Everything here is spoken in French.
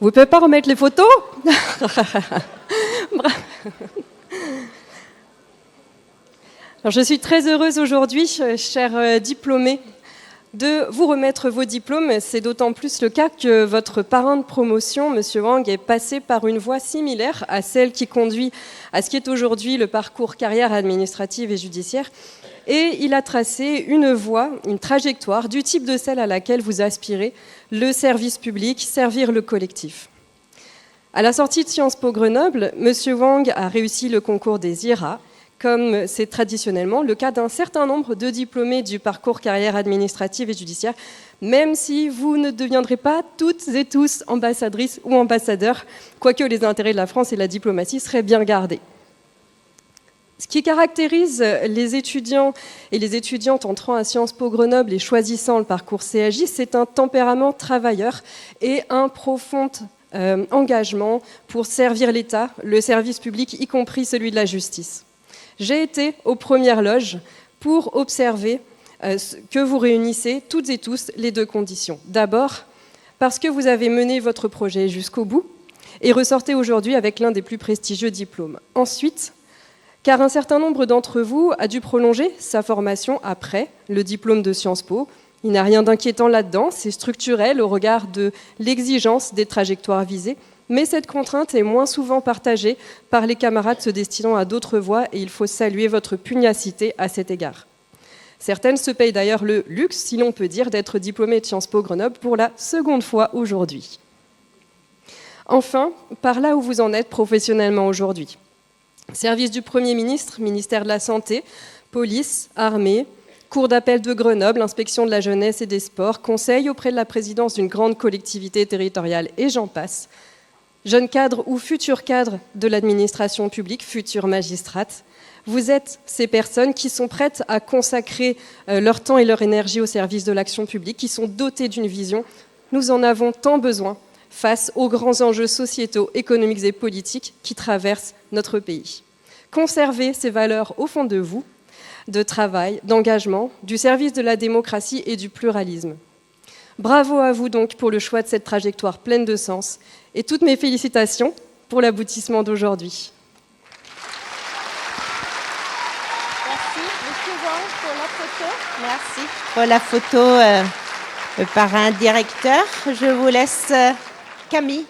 Vous ne pouvez pas remettre les photos? Alors, je suis très heureuse aujourd'hui, chers diplômés, de vous remettre vos diplômes. C'est d'autant plus le cas que votre parrain de promotion, M. Wang, est passé par une voie similaire à celle qui conduit à ce qui est aujourd'hui le parcours carrière administrative et judiciaire. Et il a tracé une voie, une trajectoire du type de celle à laquelle vous aspirez, le service public, servir le collectif. À la sortie de Sciences Po Grenoble, M. Wang a réussi le concours des IRA, comme c'est traditionnellement le cas d'un certain nombre de diplômés du parcours carrière administrative et judiciaire, même si vous ne deviendrez pas toutes et tous ambassadrices ou ambassadeurs, quoique les intérêts de la France et la diplomatie seraient bien gardés. Ce qui caractérise les étudiants et les étudiantes entrant à Sciences Po Grenoble et choisissant le parcours CAJ, c'est un tempérament travailleur et un profond engagement pour servir l'État, le service public, y compris celui de la justice. J'ai été aux premières loges pour observer que vous réunissez toutes et tous les deux conditions. D'abord, parce que vous avez mené votre projet jusqu'au bout et ressortez aujourd'hui avec l'un des plus prestigieux diplômes. Ensuite, car un certain nombre d'entre vous a dû prolonger sa formation après le diplôme de Sciences Po. Il n'y a rien d'inquiétant là-dedans, c'est structurel au regard de l'exigence des trajectoires visées, mais cette contrainte est moins souvent partagée par les camarades se destinant à d'autres voies et il faut saluer votre pugnacité à cet égard. Certaines se payent d'ailleurs le luxe, si l'on peut dire, d'être diplômées de Sciences Po Grenoble pour la seconde fois aujourd'hui. Enfin, par là où vous en êtes professionnellement aujourd'hui. Service du Premier ministre, ministère de la Santé, police, armée, Cour d'appel de Grenoble, inspection de la jeunesse et des sports, conseil auprès de la présidence d'une grande collectivité territoriale et j'en passe. Jeunes cadres ou futurs cadres de l'administration publique, futures magistrates, vous êtes ces personnes qui sont prêtes à consacrer leur temps et leur énergie au service de l'action publique, qui sont dotées d'une vision. Nous en avons tant besoin face aux grands enjeux sociétaux, économiques et politiques qui traversent notre pays. Conservez ces valeurs au fond de vous, de travail, d'engagement, du service de la démocratie et du pluralisme. Bravo à vous donc pour le choix de cette trajectoire pleine de sens et toutes mes félicitations pour l'aboutissement d'aujourd'hui. Merci, M. Wang, pour la photo. Merci pour la photo, le parrain directeur. Je vous laisse Camille.